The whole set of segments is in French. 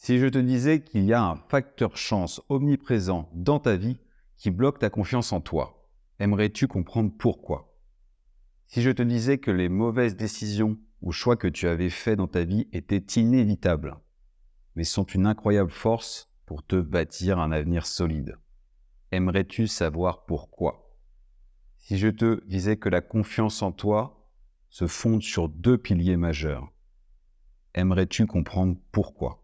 Si je te disais qu'il y a un facteur chance omniprésent dans ta vie qui bloque ta confiance en toi, aimerais-tu comprendre pourquoi? Si je te disais que les mauvaises décisions ou choix que tu avais faits dans ta vie étaient inévitables, mais sont une incroyable force pour te bâtir un avenir solide, aimerais-tu savoir pourquoi? Si je te disais que la confiance en toi se fonde sur deux piliers majeurs, aimerais-tu comprendre pourquoi?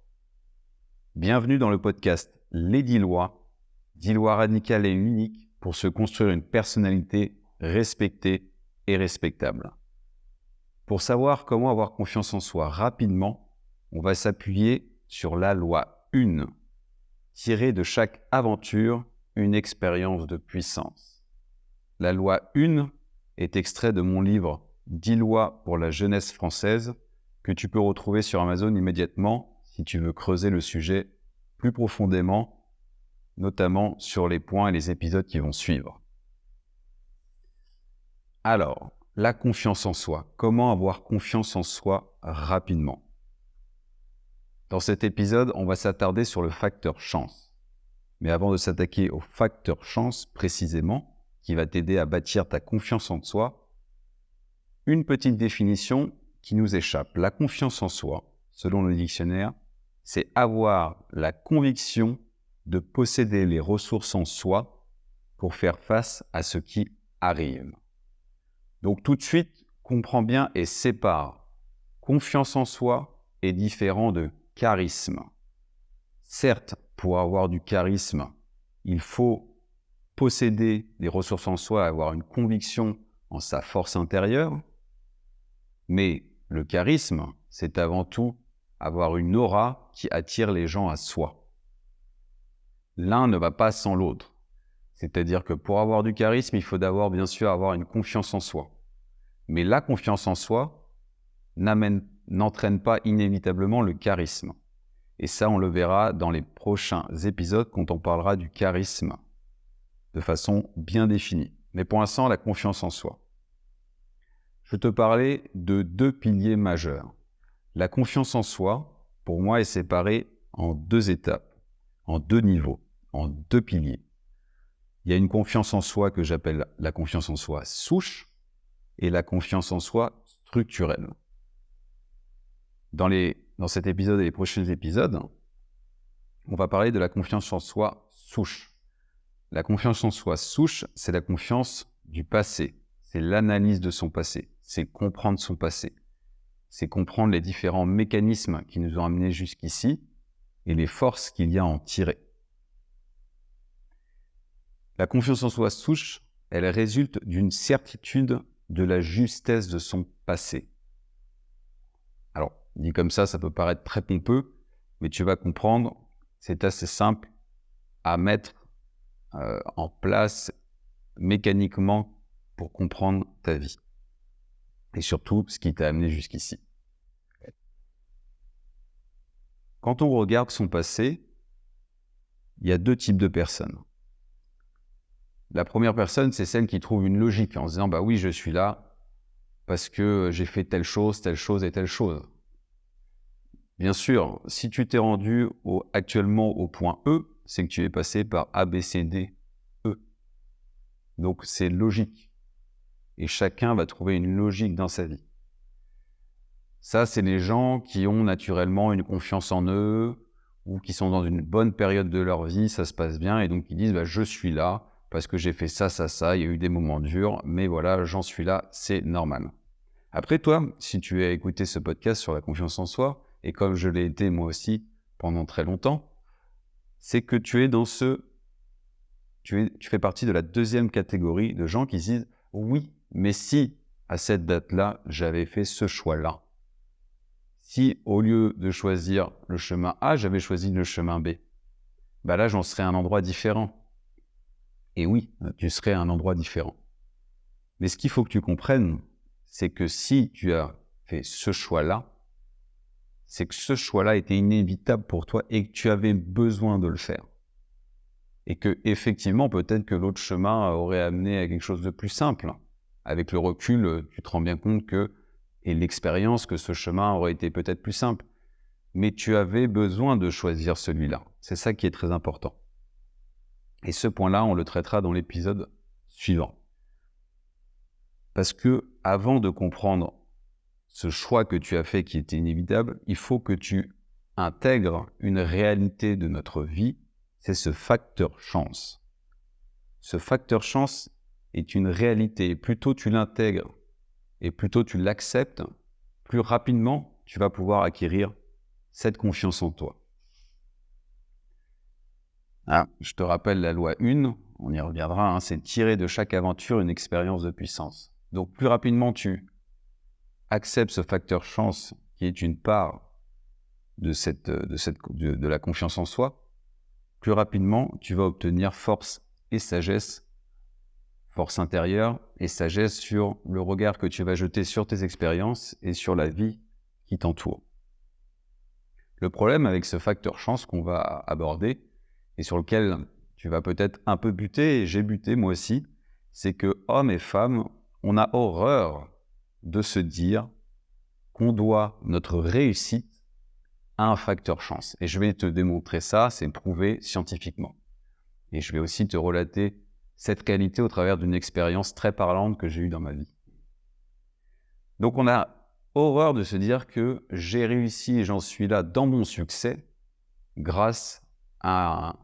Bienvenue dans le podcast Les 10 lois, 10 lois radicales et uniques pour se construire une personnalité respectée et respectable. Pour savoir comment avoir confiance en soi rapidement, on va s'appuyer sur la loi 1, tirer de chaque aventure une expérience de puissance. La loi 1 est extrait de mon livre 10 lois pour la jeunesse française que tu peux retrouver sur Amazon immédiatement si tu veux creuser le sujet plus profondément, notamment sur les points et les épisodes qui vont suivre. Alors, la confiance en soi. Comment avoir confiance en soi rapidement? Dans cet épisode, on va s'attarder sur le facteur chance. Mais avant de s'attaquer au facteur chance précisément, qui va t'aider à bâtir ta confiance en soi, une petite définition qui nous échappe. La confiance en soi, selon le dictionnaire, c'est avoir la conviction de posséder les ressources en soi pour faire face à ce qui arrive. Donc tout de suite, comprends bien et sépare. Confiance en soi est différent de charisme. Certes, pour avoir du charisme, il faut posséder des ressources en soi, avoir une conviction en sa force intérieure, mais le charisme, c'est avant tout avoir une aura qui attire les gens à soi. L'un ne va pas sans l'autre. C'est-à-dire que pour avoir du charisme, il faut d'abord bien sûr avoir une confiance en soi. Mais la confiance en soi n'entraîne pas inévitablement le charisme. Et ça, on le verra dans les prochains épisodes quand on parlera du charisme de façon bien définie. Mais pour l'instant, la confiance en soi. Je te parlais de deux piliers majeurs. La confiance en soi, pour moi, est séparée en deux étapes, en deux niveaux, en deux piliers. Il y a une confiance en soi que j'appelle la confiance en soi souche et la confiance en soi structurelle. Dans cet épisode et les prochains épisodes, on va parler de la confiance en soi souche. La confiance en soi souche, c'est la confiance du passé, c'est l'analyse de son passé, c'est comprendre son passé. C'est comprendre les différents mécanismes qui nous ont amenés jusqu'ici et les forces qu'il y a à en tirer. La confiance en soi souche, elle résulte d'une certitude de la justesse de son passé. Alors, dit comme ça peut paraître très pompeux, mais tu vas comprendre, c'est assez simple à mettre en place mécaniquement pour comprendre ta vie. Et surtout, ce qui t'a amené jusqu'ici. Quand on regarde son passé, il y a deux types de personnes. La première personne, c'est celle qui trouve une logique en se disant « bah oui, je suis là parce que j'ai fait telle chose et telle chose ». Bien sûr, si tu t'es rendu actuellement au point E, c'est que tu es passé par A, B, C, D, E. Donc c'est logique. Et chacun va trouver une logique dans sa vie. Ça, c'est les gens qui ont naturellement une confiance en eux ou qui sont dans une bonne période de leur vie, ça se passe bien, et donc ils disent bah, « je suis là parce que j'ai fait ça, il y a eu des moments durs, mais voilà, j'en suis là, c'est normal ». Après toi, si tu as écouté ce podcast sur la confiance en soi, et comme je l'ai été moi aussi pendant très longtemps, c'est que tu es tu fais partie de la deuxième catégorie de gens qui se disent « oui, mais si à cette date-là, j'avais fait ce choix-là ». Si au lieu de choisir le chemin A, j'avais choisi le chemin B, bah là, j'en serais à un endroit différent. Et oui, tu serais à un endroit différent. Mais ce qu'il faut que tu comprennes, c'est que si tu as fait ce choix-là, c'est que ce choix-là était inévitable pour toi et que tu avais besoin de le faire. Et que effectivement, peut-être que l'autre chemin aurait amené à quelque chose de plus simple. Avec le recul, tu te rends bien compte que, et l'expérience, que ce chemin aurait été peut-être plus simple. mais tu avais besoin de choisir celui-là. C'est ça qui est très important. Et ce point-là, on le traitera dans l'épisode suivant. Parce que avant de comprendre ce choix que tu as fait qui était inévitable, il faut que tu intègres une réalité de notre vie, c'est ce facteur chance. Ce facteur chance est une réalité. Plus tôt tu l'intègres et plus tôt tu l'acceptes, plus rapidement tu vas pouvoir acquérir cette confiance en toi. Je te rappelle la loi 1, on y reviendra, c'est tirer de chaque aventure une expérience de puissance. Donc plus rapidement tu acceptes ce facteur chance qui est une part de la confiance en soi, plus rapidement tu vas obtenir force et sagesse, force intérieure et sagesse sur le regard que tu vas jeter sur tes expériences et sur la vie qui t'entoure. Le problème avec ce facteur chance qu'on va aborder et sur lequel tu vas peut-être un peu buter, et j'ai buté moi aussi, c'est que hommes et femmes, on a horreur de se dire qu'on doit notre réussite à un facteur chance. Et je vais te démontrer ça, c'est prouvé scientifiquement. Et je vais aussi te relater cette qualité au travers d'une expérience très parlante que j'ai eue dans ma vie. Donc on a horreur de se dire que j'ai réussi et j'en suis là dans mon succès grâce à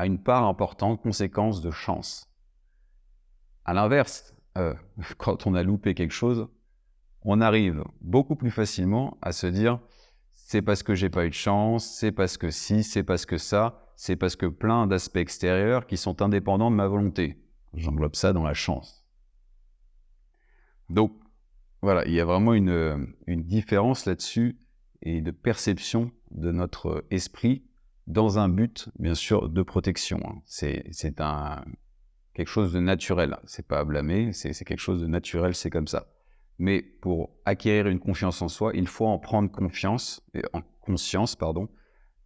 une part importante, conséquence de chance. À l'inverse, quand on a loupé quelque chose, on arrive beaucoup plus facilement à se dire c'est parce que j'ai pas eu de chance, c'est parce que si, c'est parce que ça, c'est parce que plein d'aspects extérieurs qui sont indépendants de ma volonté. J'englobe ça dans la chance. Donc, voilà, il y a vraiment une différence là-dessus et de perception de notre esprit dans un but, bien sûr, de protection. C'est quelque chose de naturel. C'est pas à blâmer, c'est quelque chose de naturel, c'est comme ça. Mais pour acquérir une confiance en soi, il faut en prendre conscience,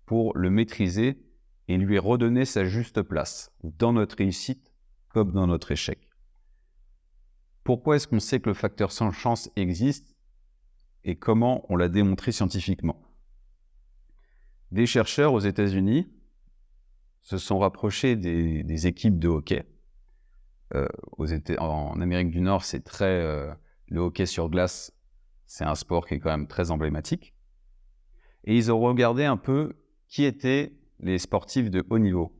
pour le maîtriser et lui redonner sa juste place, dans notre réussite comme dans notre échec. Pourquoi est-ce qu'on sait que le facteur sans chance existe et comment on l'a démontré scientifiquement? Des chercheurs aux États-Unis se sont rapprochés des équipes de hockey. En Amérique du Nord, c'est le hockey sur glace, c'est un sport qui est quand même très emblématique. Et ils ont regardé un peu qui étaient les sportifs de haut niveau,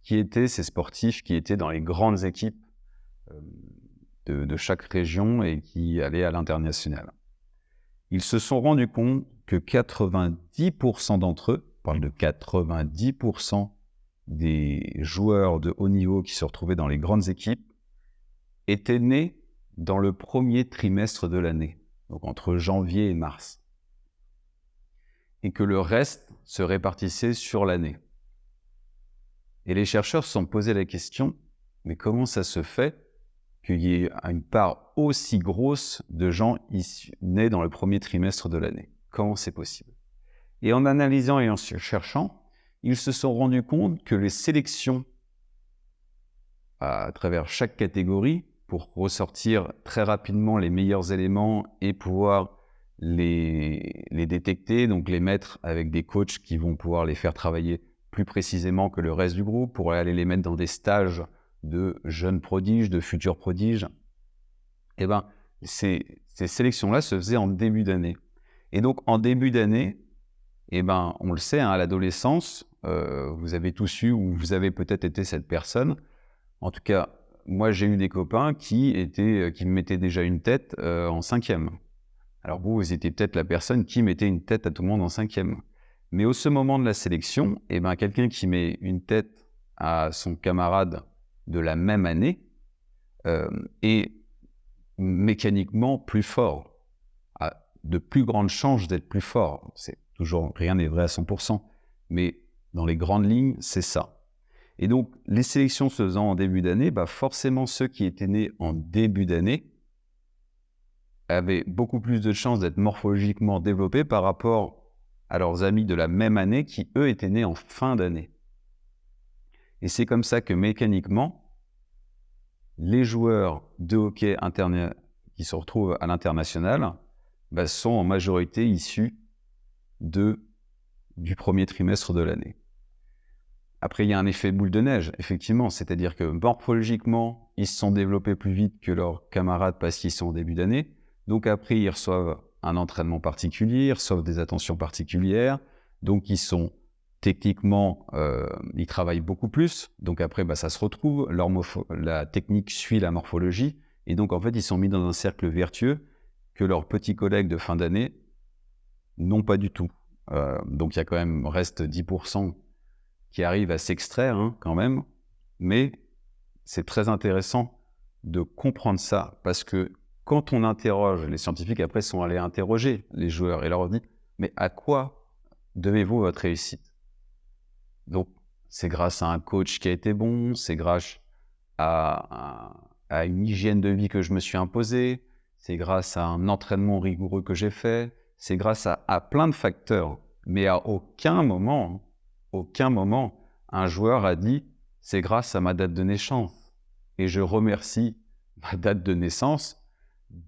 qui étaient ces sportifs qui étaient dans les grandes équipes de chaque région et qui allaient à l'international. Ils se sont rendus compte que 90% d'entre eux, on parle de 90% des joueurs de haut niveau qui se retrouvaient dans les grandes équipes, étaient nés dans le premier trimestre de l'année, donc entre janvier et mars, et que le reste se répartissait sur l'année. Et les chercheurs se sont posé la question, mais comment ça se fait qu'il y ait une part aussi grosse de gens nés dans le premier trimestre de l'année? Comment c'est possible? Et en analysant et en cherchant, ils se sont rendus compte que les sélections à travers chaque catégorie, pour ressortir très rapidement les meilleurs éléments et pouvoir les détecter, donc les mettre avec des coachs qui vont pouvoir les faire travailler plus précisément que le reste du groupe, pour aller les mettre dans des stages de jeunes prodiges, de futurs prodiges. Eh bien, ces sélections-là se faisaient en début d'année. Et donc, en début d'année, eh ben, on le sait, à l'adolescence, vous avez tous eu, ou vous avez peut-être été cette personne. En tout cas, moi, j'ai eu des copains qui me mettaient déjà une tête en 5e. Alors vous étiez peut-être la personne qui mettait une tête à tout le monde en 5e. Mais au ce moment de la sélection, eh ben, quelqu'un qui met une tête à son camarade de la même année est mécaniquement plus fort, a de plus grandes chances d'être plus fort. Rien n'est vrai à 100%, mais dans les grandes lignes, c'est ça. Et donc, les sélections se faisant en début d'année, forcément, ceux qui étaient nés en début d'année avaient beaucoup plus de chances d'être morphologiquement développés par rapport à leurs amis de la même année qui, eux, étaient nés en fin d'année. Et c'est comme ça que, mécaniquement, les joueurs de hockey qui se retrouvent à l'international sont en majorité issus de du premier trimestre de l'année. Après, il y a un effet boule de neige, effectivement, c'est-à-dire que morphologiquement, ils se sont développés plus vite que leurs camarades parce qu'ils sont au début d'année. Donc après, ils reçoivent un entraînement particulier, ils reçoivent des attentions particulières. Donc ils sont techniquement, ils travaillent beaucoup plus. Donc après, ça se retrouve, la technique suit la morphologie. Et donc en fait, ils sont mis dans un cercle vertueux que leurs petits collègues de fin d'année n'ont pas du tout. Donc il y a quand même, reste 10% qui arrivent à s'extraire quand même, mais c'est très intéressant de comprendre ça, parce que quand on interroge, les scientifiques après sont allés interroger les joueurs et leur ont dit « mais à quoi devez-vous votre réussite ?» Donc c'est grâce à un coach qui a été bon, c'est grâce à une hygiène de vie que je me suis imposée, c'est grâce à un entraînement rigoureux que j'ai fait, c'est grâce à plein de facteurs, mais à aucun moment, un joueur a dit « c'est grâce à ma date de naissance ». Et je remercie ma date de naissance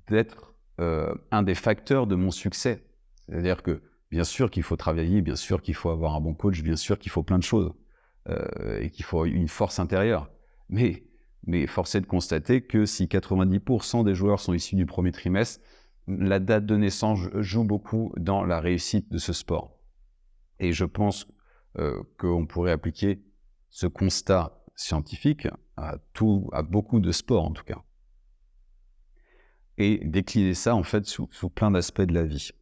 d'être un des facteurs de mon succès. C'est-à-dire que bien sûr qu'il faut travailler, bien sûr qu'il faut avoir un bon coach, bien sûr qu'il faut plein de choses et qu'il faut une force intérieure. Mais force est de constater que si 90% des joueurs sont issus du premier trimestre, la date de naissance joue beaucoup dans la réussite de ce sport. Et je pense qu'on pourrait appliquer ce constat scientifique à beaucoup de sports en tout cas. Et décliner ça en fait sous plein d'aspects de la vie.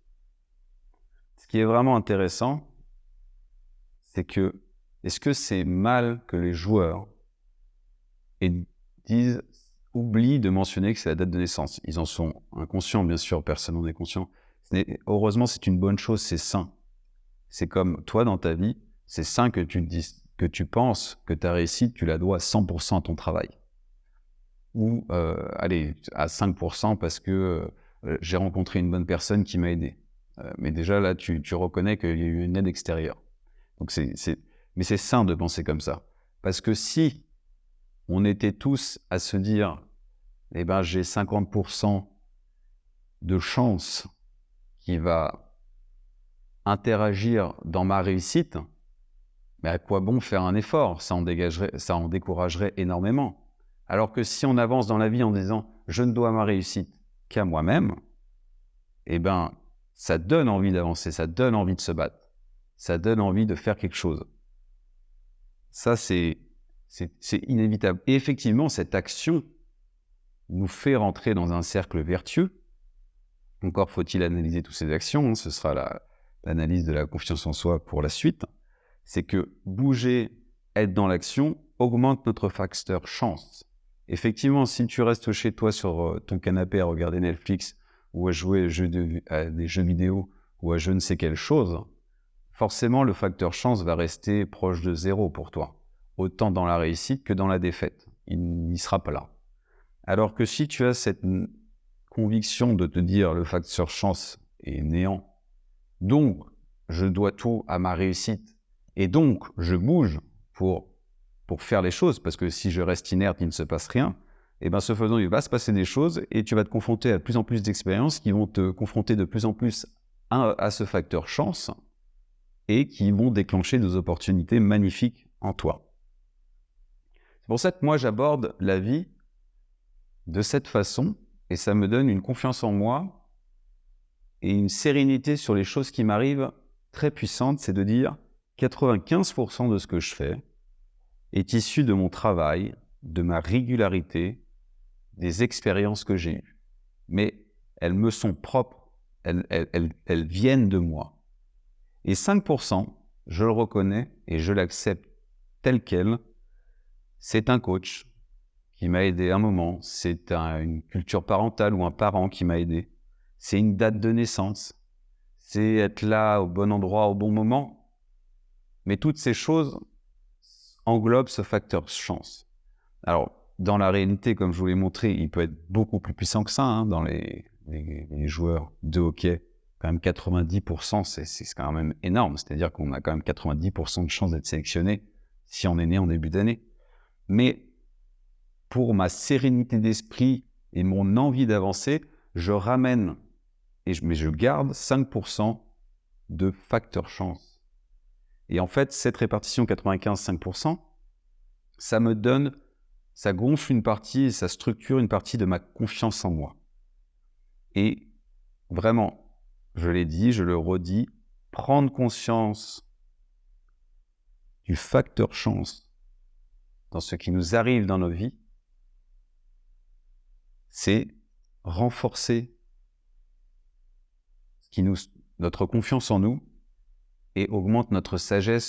Ce qui est vraiment intéressant, c'est que est-ce que c'est mal que les joueurs oublient de mentionner que c'est la date de naissance? Ils en sont inconscients, bien sûr, personne n'en est conscient. Heureusement, c'est une bonne chose, c'est sain. C'est comme toi dans ta vie, c'est sain que tu penses que ta réussite, tu la dois à 100% à ton travail. Ou, allez, à 5% parce que j'ai rencontré une bonne personne qui m'a aidé. Mais déjà, là, tu reconnais qu'il y a eu une aide extérieure. Donc mais c'est sain de penser comme ça. Parce que si on était tous à se dire « eh ben, j'ai 50% de chance qui va interagir dans ma réussite », mais à quoi bon faire un effort? Ça en découragerait énormément. Alors que si on avance dans la vie en disant « je ne dois ma réussite qu'à moi-même », eh ben, ça donne envie d'avancer, ça donne envie de se battre, ça donne envie de faire quelque chose. Ça, c'est inévitable. Et effectivement, cette action nous fait rentrer dans un cercle vertueux. Encore faut-il analyser toutes ces actions, ce sera l'analyse de la confiance en soi pour la suite. C'est que bouger, être dans l'action, augmente notre facteur chance. Effectivement, si tu restes chez toi sur ton canapé à regarder Netflix ou à jouer à des jeux vidéo ou à je ne sais quelle chose, forcément le facteur chance va rester proche de 0 pour toi, autant dans la réussite que dans la défaite. Il n'y sera pas là. Alors que si tu as cette conviction de te dire le facteur chance est néant, donc je dois tout à ma réussite, et donc je bouge pour faire les choses, parce que si je reste inerte, il ne se passe rien, et bien ce faisant, il va se passer des choses, et tu vas te confronter à de plus en plus d'expériences qui vont te confronter de plus en plus à ce facteur chance, et qui vont déclencher des opportunités magnifiques en toi. C'est pour ça que moi, j'aborde la vie de cette façon, et ça me donne une confiance en moi et une sérénité sur les choses qui m'arrivent très puissante, c'est de dire 95% de ce que je fais est issu de mon travail, de ma régularité, des expériences que j'ai eues. Mais elles me sont propres, elles viennent de moi. Et 5%, je le reconnais et je l'accepte tel quel, c'est un coach qui m'a aidé à un moment, c'est une culture parentale ou un parent qui m'a aidé, c'est une date de naissance, c'est être là au bon endroit au bon moment. Mais toutes ces choses englobent ce facteur chance. Alors, dans la réalité, comme je vous l'ai montré, il peut être beaucoup plus puissant que ça dans les joueurs de hockey. Quand même 90%, c'est quand même énorme. C'est-à-dire qu'on a quand même 90% de chances d'être sélectionné si on est né en début d'année. Mais pour ma sérénité d'esprit et mon envie d'avancer, je ramène, mais je garde 5% de facteur chance. Et en fait, cette répartition 95-5%, ça gonfle une partie et ça structure une partie de ma confiance en moi. Et vraiment, je l'ai dit, je le redis, prendre conscience du facteur chance dans ce qui nous arrive dans nos vies, c'est renforcer notre confiance en nous et augmente notre sérénité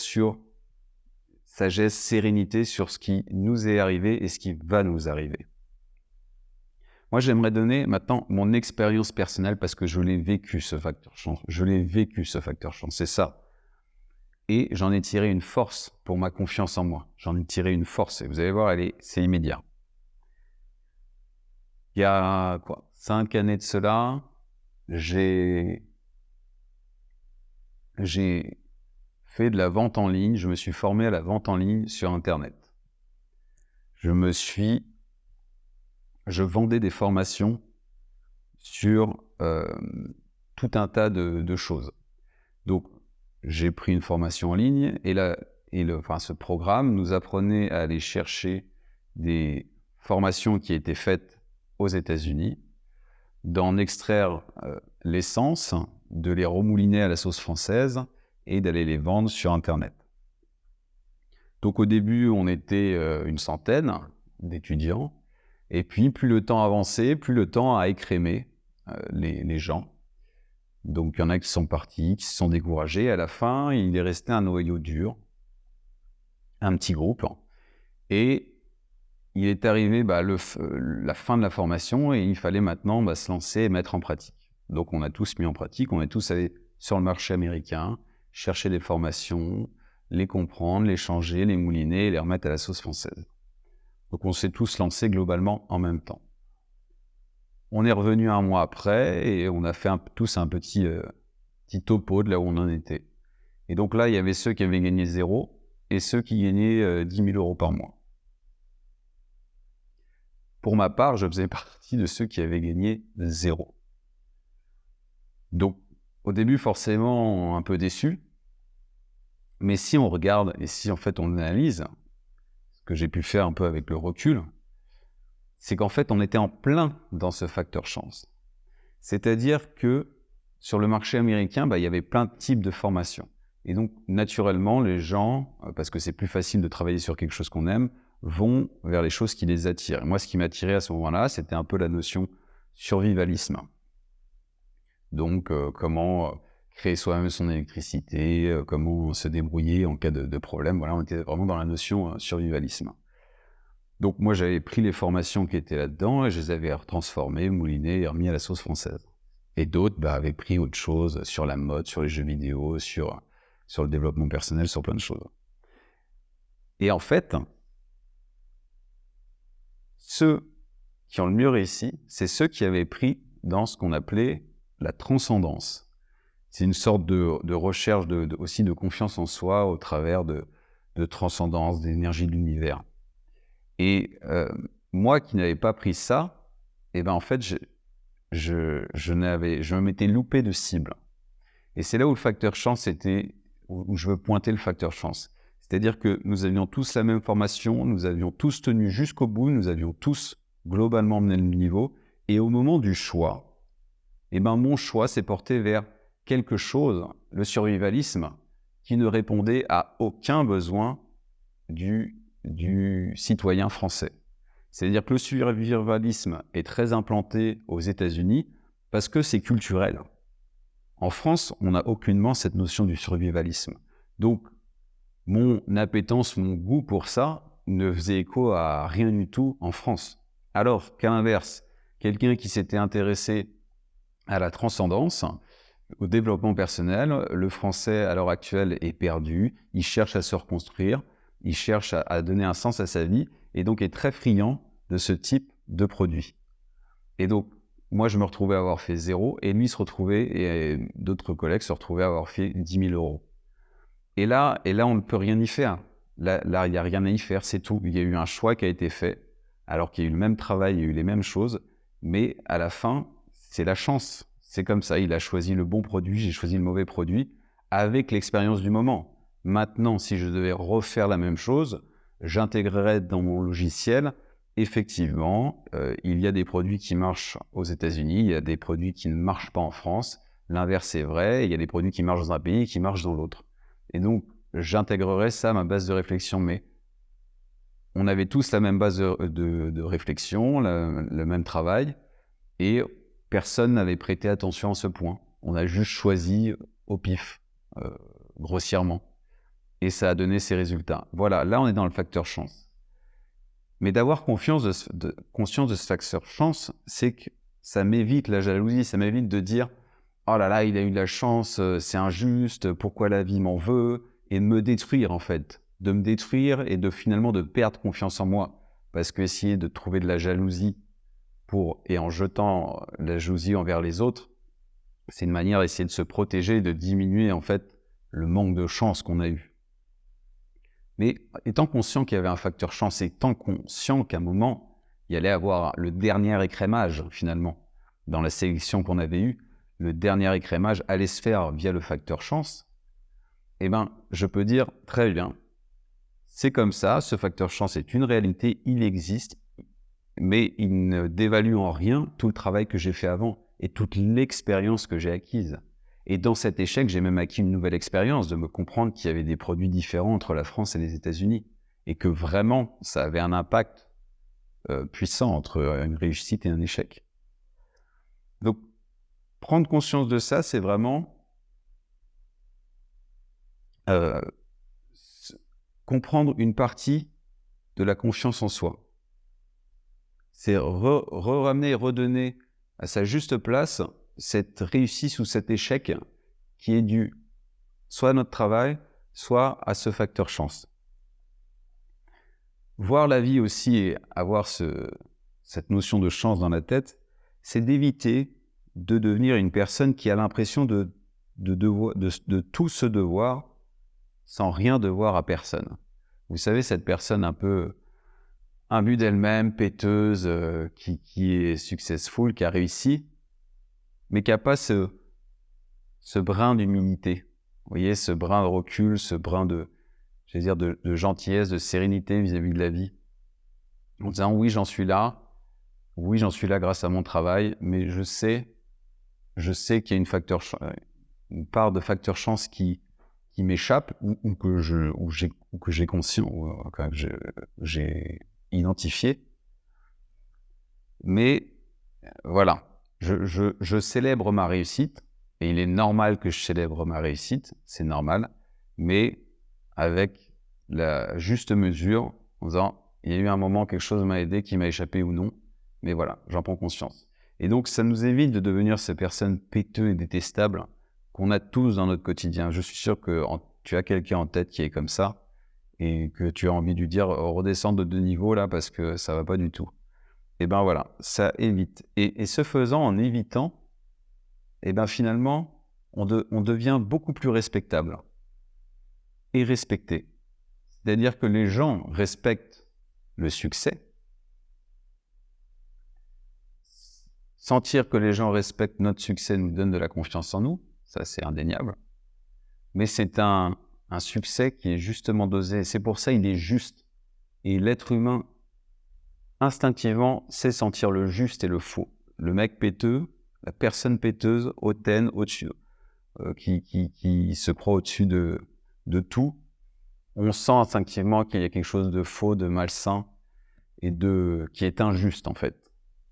sur ce qui nous est arrivé et ce qui va nous arriver. Moi, j'aimerais donner maintenant mon expérience personnelle parce que je l'ai vécu, ce facteur chance. C'est ça. Et j'en ai tiré une force pour ma confiance en moi. J'en ai tiré une force et vous allez voir, c'est immédiat. Il y a 5 années de cela, j'ai fait de la vente en ligne, je me suis formé à la vente en ligne sur Internet. Je vendais des formations sur tout un tas de choses. Donc, j'ai pris une formation en ligne et ce programme nous apprenait à aller chercher des formations qui étaient faites aux États-Unis, d'en extraire l'essence, de les remouliner à la sauce française et d'aller les vendre sur Internet. Donc au début, on était une centaine d'étudiants, et puis plus le temps avançait, plus le temps a écrémé les gens. Donc il y en a qui sont partis, qui se sont découragés. À la fin, il est resté un noyau dur, un petit groupe, et il est arrivé la fin de la formation et il fallait maintenant se lancer et mettre en pratique. Donc on a tous mis en pratique, on est tous allés sur le marché américain, chercher des formations, les comprendre, les changer, les mouliner et les remettre à la sauce française. Donc on s'est tous lancés globalement en même temps. On est revenu un mois après et on a fait tous un petit topo de là où on en était. Et donc là, il y avait ceux qui avaient gagné 0 et ceux qui gagnaient 10 000 € par mois. Pour ma part, je faisais partie de ceux qui avaient gagné 0. Donc, au début, forcément, un peu déçu. Mais si on regarde et si en fait on analyse, ce que j'ai pu faire un peu avec le recul, c'est qu'en fait on était en plein dans ce facteur chance. C'est-à-dire que sur le marché américain, il y avait plein de types de formations. Et donc, naturellement, les gens, parce que c'est plus facile de travailler sur quelque chose qu'on aime, vont vers les choses qui les attirent. Et moi, ce qui m'attirait à ce moment-là, c'était un peu la notion survivalisme. Donc, comment créer soi-même son électricité, comment se débrouiller en cas de problème. Voilà, on était vraiment dans la notion survivalisme. Donc, moi, j'avais pris les formations qui étaient là-dedans et je les avais transformées, moulinées et remis à la sauce française. Et d'autres avaient pris autre chose sur la mode, sur les jeux vidéo, sur le développement personnel, sur plein de choses. Et en fait, ceux qui ont le mieux réussi, c'est ceux qui avaient pris dans ce qu'on appelait la transcendance. C'est une sorte de recherche aussi de confiance en soi au travers de transcendance, d'énergie de l'univers. Et moi qui n'avais pas pris ça, en fait, je m'étais loupé de cible. Et c'est là où le facteur chance où je veux pointer le facteur chance. C'est-à-dire que nous avions tous la même formation, nous avions tous tenu jusqu'au bout, nous avions tous globalement mené le niveau. Et au moment du choix, mon choix s'est porté vers quelque chose, le survivalisme, qui ne répondait à aucun besoin du citoyen français. C'est-à-dire que le survivalisme est très implanté aux États-Unis parce que c'est culturel. En France, on n'a aucunement cette notion du survivalisme. Donc, mon appétence, mon goût pour ça ne faisait écho à rien du tout en France. Alors qu'à l'inverse, quelqu'un qui s'était intéressé à la transcendance, au développement personnel, le français à l'heure actuelle est perdu, il cherche à se reconstruire, il cherche à donner un sens à sa vie et donc est très friand de ce type de produit. Et donc, moi, je me retrouvais à avoir fait 0 et lui se retrouvait, et d'autres collègues se retrouvaient à avoir fait 10 000 €. Et là, on ne peut rien y faire. Là, il n'y a rien à y faire, c'est tout. Il y a eu un choix qui a été fait, alors qu'il y a eu le même travail, il y a eu les mêmes choses, mais à la fin, c'est la chance. C'est comme ça, il a choisi le bon produit, j'ai choisi le mauvais produit, avec l'expérience du moment. Maintenant, si je devais refaire la même chose, j'intégrerais dans mon logiciel, effectivement, il y a des produits qui marchent aux États-Unis, il y a des produits qui ne marchent pas en France, l'inverse est vrai, il y a des produits qui marchent dans un pays et qui marchent dans l'autre. Et donc, j'intégrerais ça à ma base de réflexion, mais on avait tous la même base de réflexion, le même travail, et personne n'avait prêté attention à ce point. On a juste choisi au pif, grossièrement. Et ça a donné ses résultats. Voilà, là on est dans le facteur chance. Mais d'avoir conscience de ce facteur chance, c'est que ça m'évite la jalousie, ça m'évite de dire « Oh là là, il a eu de la chance, c'est injuste, pourquoi la vie m'en veut ?» et de me détruire en fait. De me détruire et finalement de perdre confiance en moi. Parce qu'essayer de trouver de la jalousie et en jetant la jalousie envers les autres, c'est une manière d'essayer de se protéger et de diminuer en fait le manque de chance qu'on a eu. Mais étant conscient qu'il y avait un facteur chance, et étant conscient qu'à un moment, il y allait avoir le dernier écrémage, finalement, dans la sélection qu'on avait eue, le dernier écrémage allait se faire via le facteur chance, eh bien, je peux dire, très bien, c'est comme ça, ce facteur chance est une réalité, il existe, mais il ne dévalue en rien tout le travail que j'ai fait avant et toute l'expérience que j'ai acquise. Et dans cet échec, j'ai même acquis une nouvelle expérience de me comprendre qu'il y avait des produits différents entre la France et les États-Unis et que vraiment, ça avait un impact puissant entre une réussite et un échec. Donc, prendre conscience de ça, c'est vraiment comprendre une partie de la confiance en soi. C'est ramener, redonner à sa juste place cette réussite ou cet échec qui est dû soit à notre travail, soit à ce facteur chance. Voir la vie aussi et avoir cette notion de chance dans la tête, c'est d'éviter de devenir une personne qui a l'impression de tout se devoir sans rien devoir à personne. Vous savez, cette personne un peu imbue d'elle-même, péteuse, qui est successful, qui a réussi, mais qui n'a pas ce brin d'humilité. Vous voyez, ce brin de recul, ce brin de gentillesse, de sérénité vis-à-vis de la vie. En disant oui, j'en suis là grâce à mon travail, mais je sais qu'il y a une part de facteur chance qui m'échappe ou que j'ai conscience, ou que j'ai identifié. Mais voilà, je célèbre ma réussite, et il est normal que je célèbre ma réussite, c'est normal, mais avec la juste mesure, en disant il y a eu un moment, quelque chose m'a aidé, qui m'a échappé ou non, mais voilà, j'en prends conscience. Et donc, ça nous évite de devenir ces personnes péteuses et détestables qu'on a tous dans notre quotidien. Je suis sûr que tu as quelqu'un en tête qui est comme ça et que tu as envie de lui dire redescends de 2 niveaux là parce que ça va pas du tout. Et ben voilà, ça évite. Et ce faisant, en évitant, et ben finalement, on devient beaucoup plus respectable et respecté. C'est-à-dire que les gens respectent le succès. Sentir que les gens respectent notre succès nous donne de la confiance en nous, ça c'est indéniable. Mais c'est un succès qui est justement dosé. C'est pour ça qu'il est juste. Et l'être humain, instinctivement, sait sentir le juste et le faux. Le mec péteux, la personne péteuse, hautaine, au-dessus, qui se croit au-dessus de tout, on sent instinctivement qu'il y a quelque chose de faux, de malsain et qui est injuste en fait.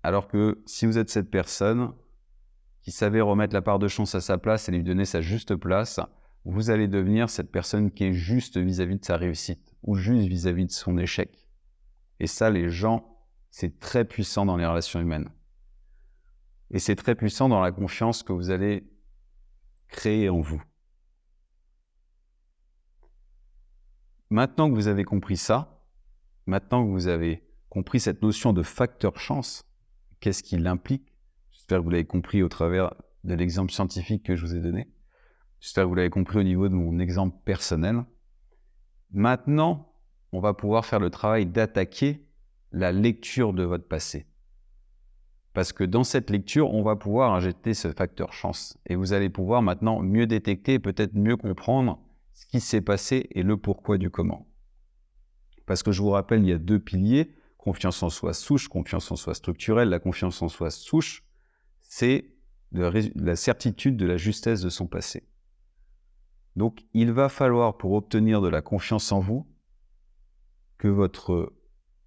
Alors que si vous êtes cette personne qui savait remettre la part de chance à sa place et lui donner sa juste place, vous allez devenir cette personne qui est juste vis-à-vis de sa réussite ou juste vis-à-vis de son échec. Et ça, les gens, c'est très puissant dans les relations humaines. Et c'est très puissant dans la confiance que vous allez créer en vous. Maintenant que vous avez compris ça, maintenant que vous avez compris cette notion de facteur chance, qu'est-ce qu'il implique? J'espère que vous l'avez compris au travers de l'exemple scientifique que je vous ai donné. J'espère que vous l'avez compris au niveau de mon exemple personnel. Maintenant, on va pouvoir faire le travail d'attaquer la lecture de votre passé. Parce que dans cette lecture, on va pouvoir injecter ce facteur chance. Et vous allez pouvoir maintenant mieux détecter et peut-être mieux comprendre ce qui s'est passé et le pourquoi du comment. Parce que je vous rappelle, il y a 2 piliers, confiance en soi souche, confiance en soi structurelle. La confiance en soi souche, c'est la certitude de la justesse de son passé. Donc, il va falloir, pour obtenir de la confiance en vous, que votre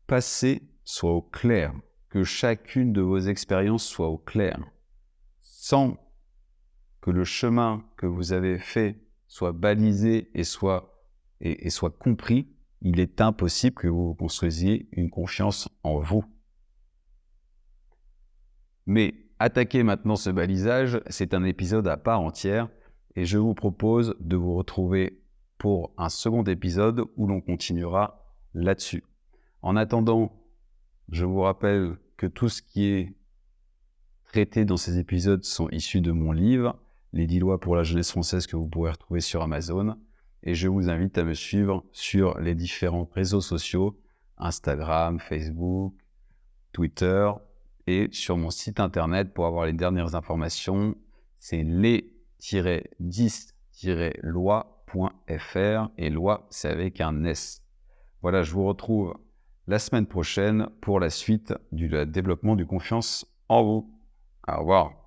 passé soit au clair, que chacune de vos expériences soit au clair, sans que le chemin que vous avez fait soit balisé et soit compris. Il est impossible que vous construisiez une confiance en vous. Mais attaquer maintenant ce balisage, c'est un épisode à part entière et je vous propose de vous retrouver pour un second épisode où l'on continuera là-dessus. En attendant, je vous rappelle que tout ce qui est traité dans ces épisodes sont issus de mon livre, Les 10 lois pour la jeunesse française, que vous pourrez retrouver sur Amazon. Et je vous invite à me suivre sur les différents réseaux sociaux, Instagram, Facebook, Twitter, et sur mon site internet pour avoir les dernières informations. C'est les-10-loi.fr et loi, c'est avec un S. Voilà, je vous retrouve la semaine prochaine pour la suite du développement du confiance en vous. Au revoir.